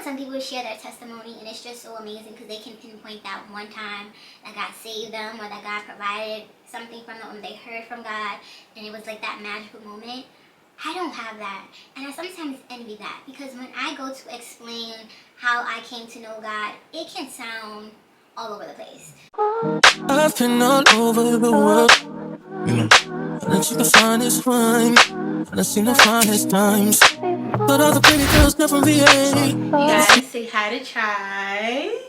some people share their testimony and it's just so amazing because they can pinpoint that one time that God saved them or that God provided something from them, or they heard from God and it was like that magical moment. I don't have that, and I sometimes envy that, because when I go to explain how I came to know God, it can sound all over the place. I've been all over the world, you know, and I see the finest wine, and I seen the finest times, but all the pretty girls come from VA. You guys, say hi to Chai.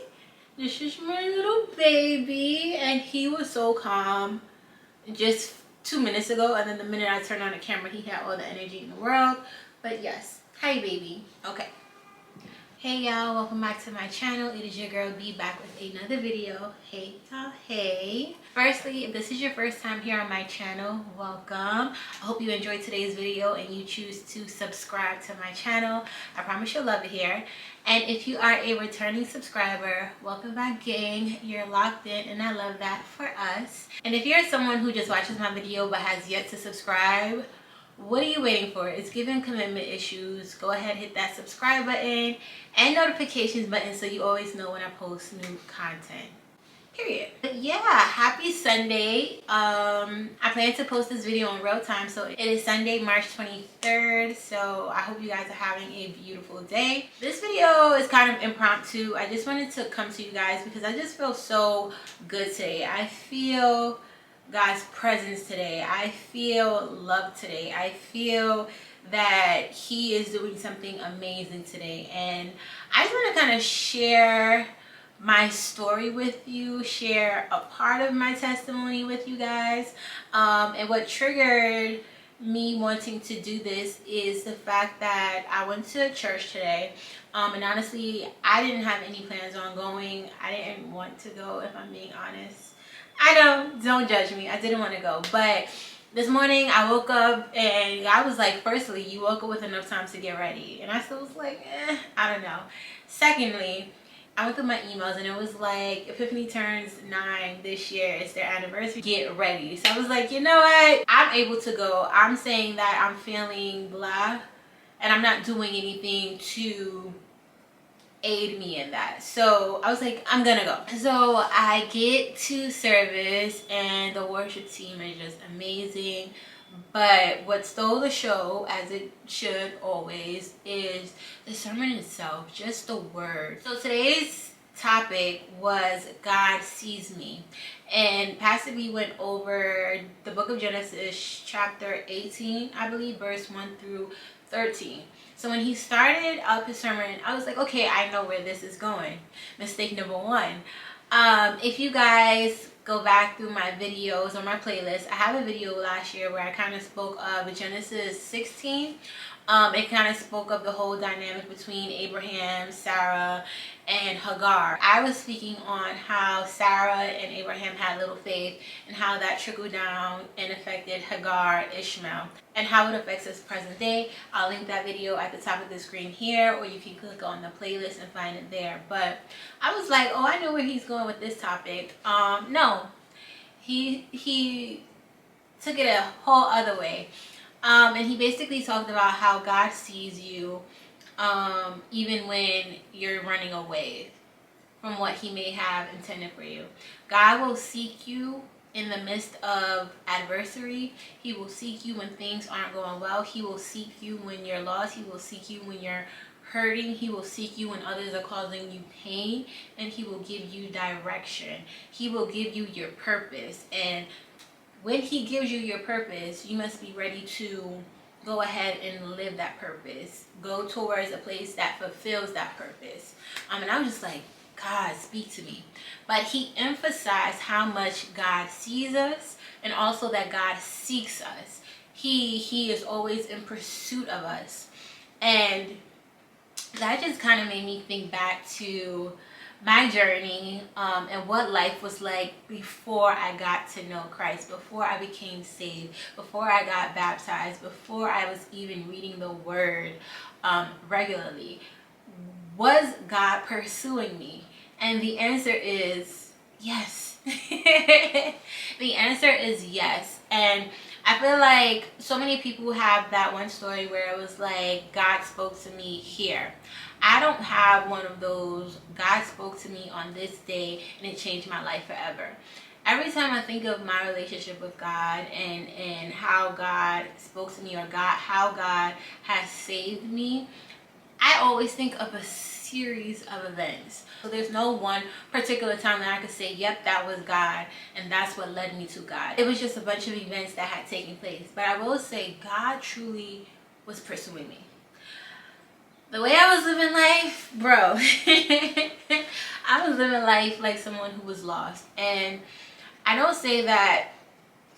This is my little baby, and he was so calm just 2 minutes ago, and then the minute I turned on the camera, he had all the energy in the world. But yes, hi baby. Okay. Hey y'all, welcome back to my channel. It is your girl B, back with another video. Hey y'all, hey. Firstly, if this is your first time here on my channel, welcome. I hope you enjoyed today's video and you choose to subscribe to my channel. I promise you'll love it here. And if you are a returning subscriber, welcome back, gang. You're locked in and I love that for us. And if you're someone who just watches my video but has yet to subscribe, what are you waiting for? It's giving commitment issues. Go ahead, hit that subscribe button and notifications button so you always know when I post new content. Period. But yeah, happy Sunday. I plan to post this video in real time, so it is Sunday, March 23rd. So I hope you guys are having a beautiful day. This video is kind of impromptu. I just wanted to come to you guys because I just feel so good today. I feel God's presence today. I feel love today. I feel that he is doing something amazing today, and I just want to kind of share my story with you, share a part of my testimony with you guys. And what triggered me wanting to do this is the fact that I went to church today, and honestly I didn't have any plans on going. I didn't want to go, if I'm being honest. I know, don't judge me, I didn't want to go, but this morning I woke up and I was like, firstly, you woke up with enough time to get ready, and I still was like, I don't know. Secondly, I went through my emails and it was like, Epiphany turns 9 this year, it's their anniversary, get ready. So I was like, you know what, I'm able to go. I'm saying that I'm feeling blah and I'm not doing anything to aid me in that. So I was like, I'm gonna go. So I get to service and the worship team is just amazing. But what stole the show, as it should always, is the sermon itself, just the word. So today's topic was God sees me, and Pastor B went over the book of Genesis chapter 18, I believe, verse 1 through 13. So when he started up his sermon, I was like, okay, I know where this is going. Mistake number one. If you guys go back through my videos or my playlist, I have a video last year where I kind of spoke of Genesis 16. It kind of spoke of the whole dynamic between Abraham, Sarah, and Hagar. I was speaking on how Sarah and Abraham had little faith and how that trickled down and affected Hagar, Ishmael, and how it affects us present day. I'll link that video at the top of the screen here, or you can click on the playlist and find it there. But I was like, oh, I know where he's going with this topic. No, he took it a whole other way. And he basically talked about how God sees you even when you're running away from what he may have intended for you. God will seek you in the midst of adversity. He will seek you when things aren't going well. He will seek you when you're lost. He will seek you when you're hurting. He will seek you when others are causing you pain, and he will give you direction. He will give you your purpose, and when he gives you your purpose, you must be ready to go ahead and live that purpose. Go towards a place that fulfills that purpose. And I was just like, God, speak to me. But he emphasized how much God sees us, and also that God seeks us. He is always in pursuit of us. And that just kind of made me think back to my journey and what life was like before I got to know Christ, before I became saved, before I got baptized, before I was even reading the word regularly. Was God pursuing me? And the answer is yes. The answer is yes. And I feel like so many people have that one story where it was like, God spoke to me here. I don't have one of those God spoke to me on this day and it changed my life forever. Every time I think of my relationship with God and how God spoke to me, or how God has saved me, I always think of a series of events. So there's no one particular time that I could say, yep, that was God, and that's what led me to God. It was just a bunch of events that had taken place. But I will say God truly was pursuing me. The way I was living life, bro, I was living life like someone who was lost. And I don't say that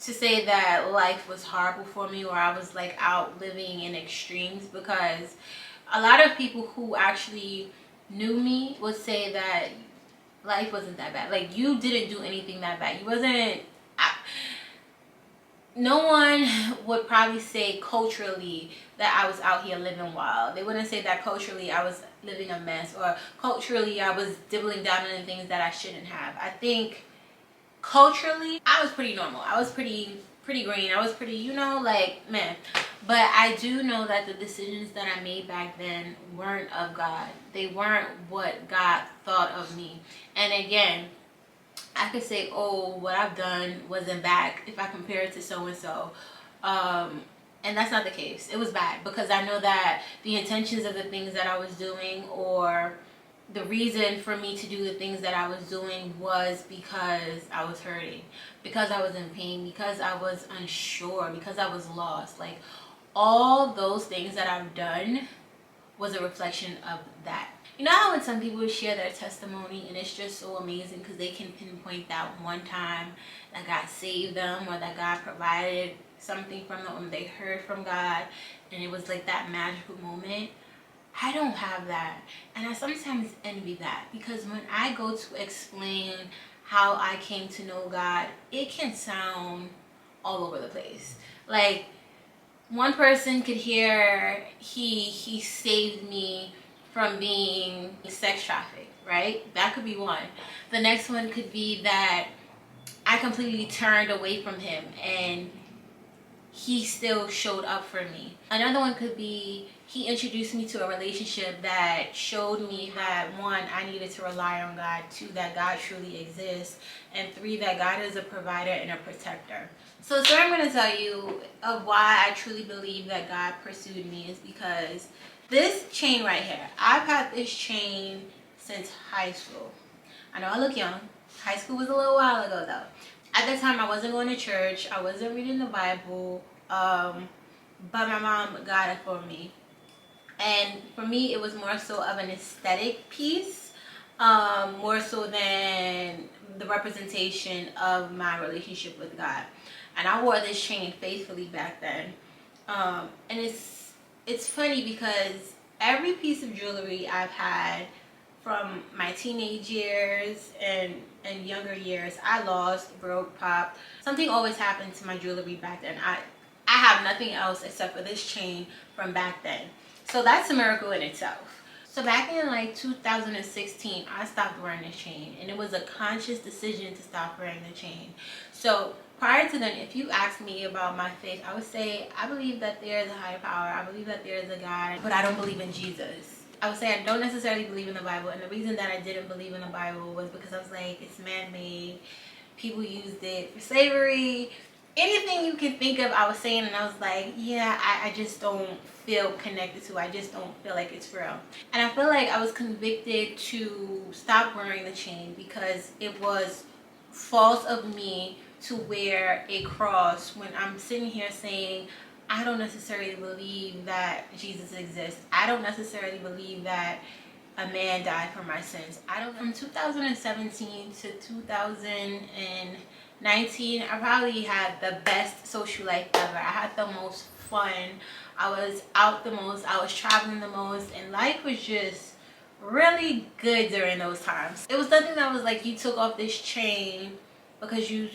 to say that life was horrible for me, or I was like out living in extremes, because a lot of people who actually knew me would say that life wasn't that bad. Like, you didn't do anything that bad. You wasn't... no one would probably say culturally that I was out here living wild. They wouldn't say that culturally I was living a mess, or culturally I was dibbling down into things that I shouldn't have. I think culturally I was pretty normal. I was pretty green. I was pretty, you know, like, man. But I do know that the decisions that I made back then weren't of God. They weren't what God thought of me. And again, I could say, oh, what I've done wasn't bad if I compare it to so-and-so. And that's not the case. It was bad, because I know that the intentions of the things that I was doing, or the reason for me to do the things that I was doing, was because I was hurting, because I was in pain, because I was unsure, because I was lost. Like, all those things that I've done was a reflection of that. You know how when some people share their testimony and it's just so amazing because they can pinpoint that one time that God saved them, or that God provided something from them, when they heard from God and it was like that magical moment? I don't have that, and I sometimes envy that, because when I go to explain how I came to know God, it can sound all over the place. Like, one person could hear he saved me from being sex trafficked, right? That could be one. The next one could be that I completely turned away from him and he still showed up for me. Another one could be he introduced me to a relationship that showed me that, one, I needed to rely on God, two, that God truly exists, and three, that God is a provider and a protector. So the story I'm going to tell you of why I truly believe that God pursued me is because this chain right here, I've had this chain since high school. I know I look young. High school was a little while ago though. At that time, I wasn't going to church. I wasn't reading the Bible. But my mom got it for me. And for me, it was more so of an aesthetic piece, more so than the representation of my relationship with God. And I wore this chain faithfully back then. And it's funny because every piece of jewelry I've had from my teenage years and younger years, I lost, broke, popped. Something always happened to my jewelry back then. I have nothing else except for this chain from back then. So that's a miracle in itself. So back in like 2016, I stopped wearing this chain, and it was a conscious decision to stop wearing the chain. So prior to then, if you asked me about my faith, I would say I believe that there is a higher power. I believe that there is a God, but I don't believe in Jesus. I would say I don't necessarily believe in the Bible, and the reason that I didn't believe in the Bible was because I was like, it's man-made. People used it for slavery. Anything you can think of, I was saying, and I was like, yeah, I just don't feel connected to it. I just don't feel like it's real. And I feel like I was convicted to stop wearing the chain because it was false of me to wear a cross when I'm sitting here saying, I don't necessarily believe that Jesus exists. I don't necessarily believe that a man died for my sins. From 2017 to 2019, I probably had the best social life ever. I had the most fun. I was out the most. I was traveling the most, and life was just really good during those times. It was nothing that was like you took off this chain because you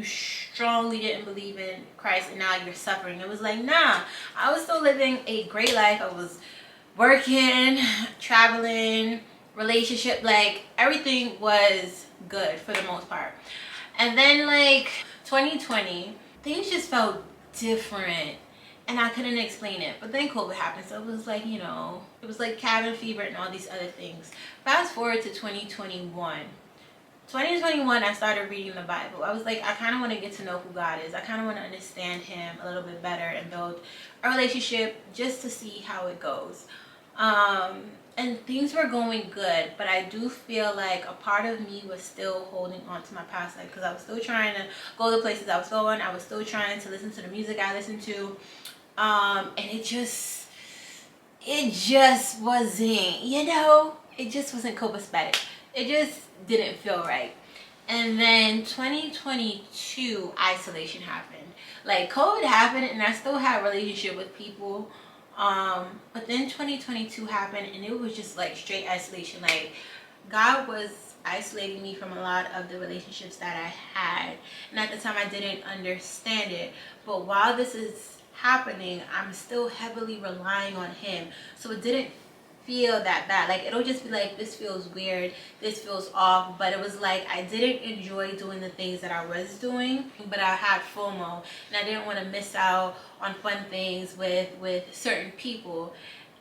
strongly didn't believe in Christ and now you're suffering. It was like, nah, I was still living a great life. I was working, traveling, relationship, like everything was good for the most part. And then like 2020, things just felt different. and I couldn't explain it. But then COVID happened, so it was like, you know, it was like cabin fever and all these other things. Fast forward to 2021. 2021, I started reading the Bible. I was like, I kind of want to get to know who God is. I kind of want to understand him a little bit better and build a relationship just to see how it goes. And things were going good, but I do feel like a part of me was still holding on to my past life, because I was still trying to go the places I was going. I was still trying to listen to the music I listened to. And it just wasn't, you know, it just wasn't copacetic. It just didn't feel right. And then 2022, isolation happened. Like, COVID happened and I still had a relationship with people. But then 2022 happened and it was just like straight isolation. Like, God was isolating me from a lot of the relationships that I had. And at the time I didn't understand it. But while this is happening, I'm still heavily relying on him. So it didn't feel that bad. Like, it'll just be like, this feels weird, this feels off. But it was like, I didn't enjoy doing the things that I was doing, but I had FOMO and I didn't want to miss out on fun things with certain people.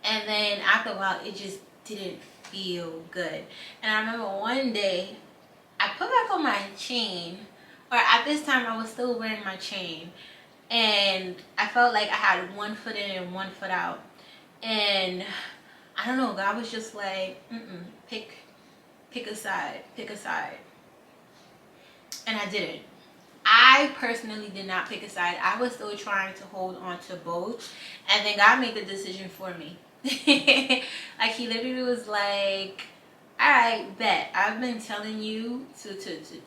And then after a while, it just didn't feel good. And I remember one day I put back on my chain, or at this time I was still wearing my chain, and I felt like I had one foot in and one foot out. And I don't know, God was just like, pick a side. And I didn't. I personally did not pick a side. I was still trying to hold on to both. And then God made the decision for me. Like, he literally was like, alright, bet. I've been telling you to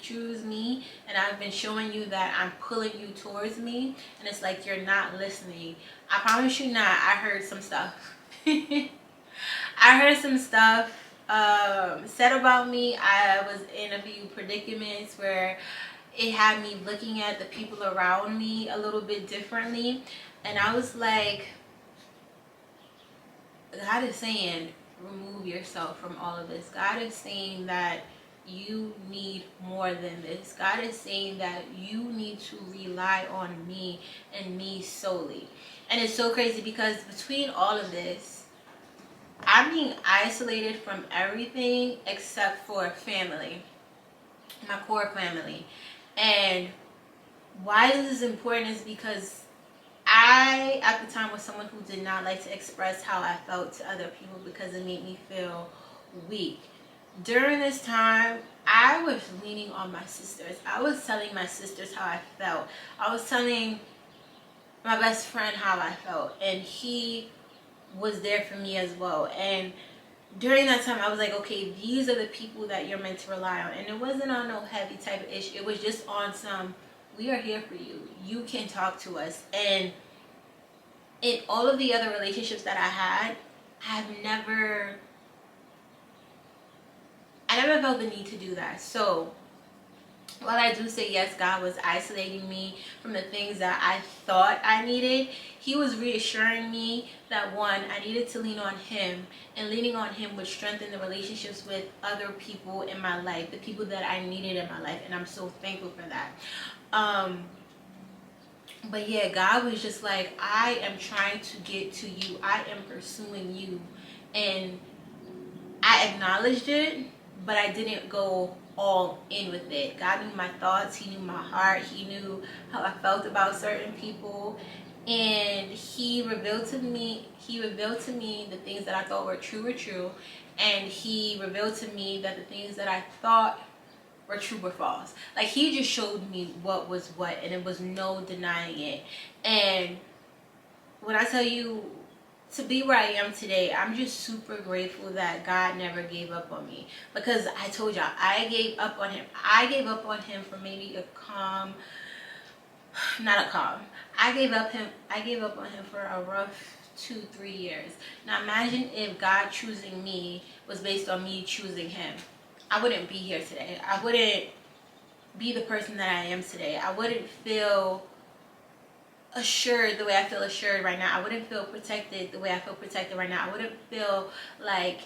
choose me, and I've been showing you that I'm pulling you towards me, and it's like you're not listening. I promise you not. I heard some stuff. I heard some stuff said about me. I was in a few predicaments where it had me looking at the people around me a little bit differently. And I was like, God is saying, remove yourself from all of this. God is saying that you need more than this. God is saying that you need to rely on me and me solely. And it's so crazy because between all of this, I'm being isolated from everything except for family, my core family. And why this is important is because I, at the time, was someone who did not like to express how I felt to other people because it made me feel weak. During this time, I was leaning on my sisters. I was telling my sisters how I felt. I was telling my best friend how I felt, and he was there for me as well. And during that time, I was like, okay, these are the people that you're meant to rely on. And it wasn't on no heavy type of issue. It was just on some, we are here for you. You can talk to us. And in all of the other relationships that I never felt the need to do that. So while I do say yes, God was isolating me from the things that I thought I needed, he was reassuring me that, one, I needed to lean on him, and leaning on him would strengthen the relationships with other people in my life, the people that I needed in my life, and I'm so thankful for that. But yeah, God was just like, I am trying to get to you. I am pursuing you. And I acknowledged it, but I didn't go all in with it. God knew my thoughts. He knew my heart. He knew how I felt about certain people. And he revealed to me the things that I thought were true. And he revealed to me that the things that I thought were true or false. Like, he just showed me what was what, and it was no denying it. And when I tell you, to be where I am today, I'm just super grateful that God never gave up on me. Because I told y'all, I gave up on him. I gave up on him for maybe I gave up on him for a rough 2-3 years. Now imagine if God choosing me was based on me choosing him. I wouldn't be here today. I wouldn't be the person that I am today. I wouldn't feel assured the way I feel assured right now. I wouldn't feel protected the way I feel protected right now. I wouldn't feel like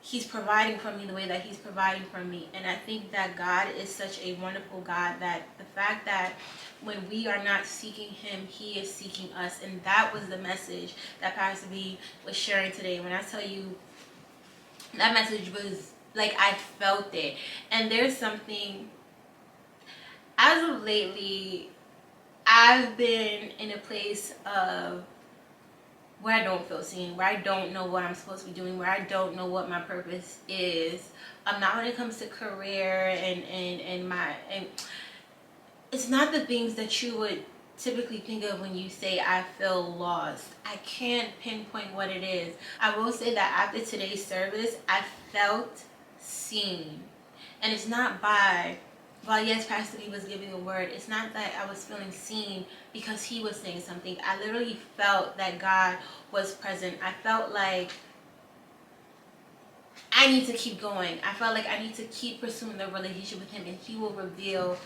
he's providing for me the way that he's providing for me. And I think that God is such a wonderful God, that the fact that when we are not seeking him, he is seeking us. And that was the message that Pastor B was sharing today. When I tell you, that message was like, I felt it. And there's something, as of lately, I've been in a place of where I don't feel seen, where I don't know what I'm supposed to be doing, where I don't know what my purpose is. Not when it comes to career and it's not the things that you would typically think of when you say I feel lost. I can't pinpoint what it is. I will say that after today's service, I felt seen. And it's not while yes, Pastor B was giving a word, it's not that I was feeling seen because he was saying something. I literally felt that God was present. I felt like I need to keep going. I felt like I need to keep pursuing the relationship with him, and he will reveal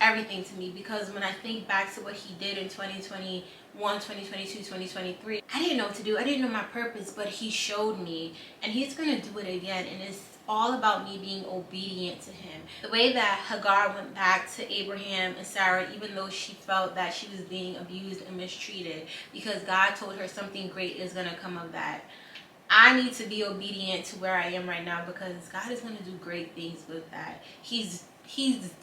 everything to me. Because when I think back to what he did in 2021, 2022, 2023, I didn't know what to do. I didn't know my purpose, but he showed me, and he's going to do it again. And it's all about me being obedient to him. The way that Hagar went back to Abraham and Sarah, even though she felt that she was being abused and mistreated, because God told her something great is going to come of that. I need to be obedient to where I am right now, because God is going to do great things with that. He's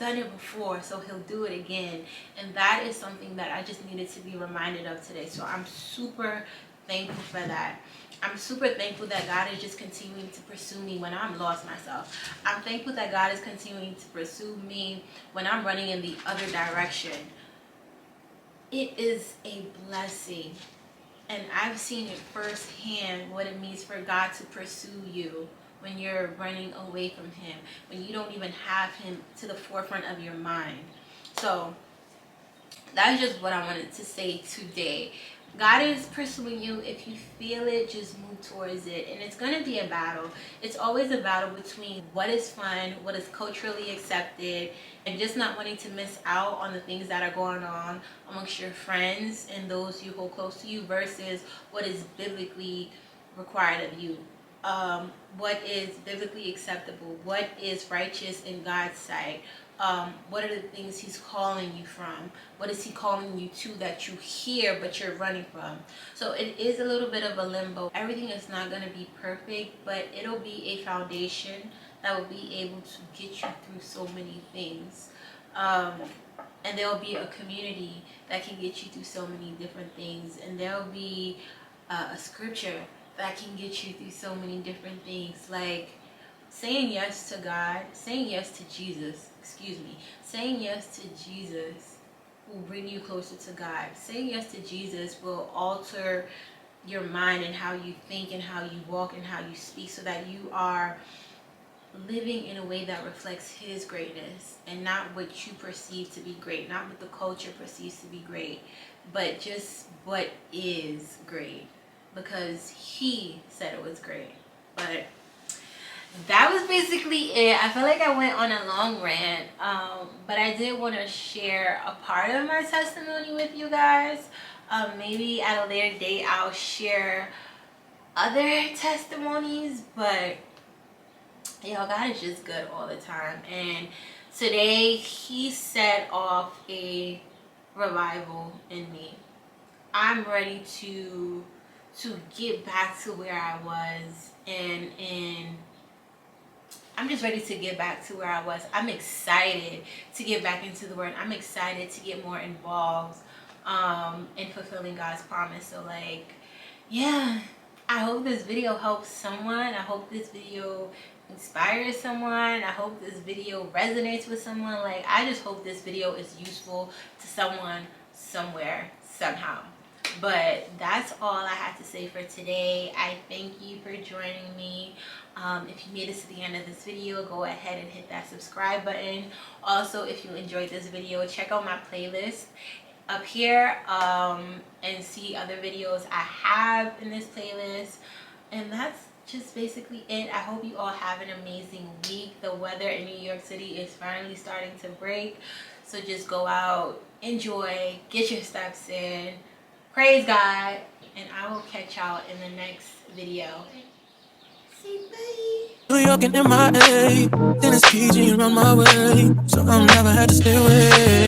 done it before, so he'll do it again. And that is something that I just needed to be reminded of today. So I'm super thankful for that. I'm super thankful that God is just continuing to pursue me when I'm lost myself. I'm thankful that God is continuing to pursue me when I'm running in the other direction. It is a blessing. And I've seen it firsthand what it means for God to pursue you when you're running away from him, when you don't even have him to the forefront of your mind. So that's just what I wanted to say today. God is pursuing you. If you feel it, just move towards it. And it's going to be a battle. It's always a battle between what is fun, what is culturally accepted, and just not wanting to miss out on the things that are going on amongst your friends and those you hold close to you, versus what is biblically required of you. What is biblically acceptable, what is righteous in God's sight. What are the things he's calling you from? What is he calling you to that you hear but you're running from? So it is a little bit of a limbo. Everything is not going to be perfect, but it'll be a foundation that will be able to get you through so many things. And there'll be a community that can get you through so many different things. And there'll be a scripture that can get you through so many different things. Like saying yes to God, saying yes to Jesus, saying yes to Jesus will bring you closer to God. Saying yes to Jesus will alter your mind and how you think and how you walk and how you speak, so that you are living in a way that reflects his greatness and not what you perceive to be great, not what the culture perceives to be great, but just what is great, because he said it was great. But that was basically it. I feel like I went on a long rant, but I did want to share a part of my testimony with you guys. Maybe at a later date I'll share other testimonies, but God is just good all the time. And today he set off a revival in me. I'm ready to get back to where I was, and I'm just ready to get back to where I was. I'm excited to get back into the word. I'm excited to get more involved in fulfilling God's promise. So yeah, I hope this video helps someone. I hope this video inspires someone. I hope this video resonates with someone. I just hope this video is useful to someone, somewhere, somehow. But that's all I have to say for today. I thank you for joining me. If you made it to the end of this video, go ahead and hit that subscribe button. Also, if you enjoyed this video, check out my playlist up here and see other videos I have in this playlist. And that's just basically it. I hope you all have an amazing week. The weather in New York City is finally starting to break, so just go out, enjoy, get your steps in, praise God, and I will catch y'all in the next video. Say bye. New York and MIA, then it's PG around my way, so I'm never had to stay away.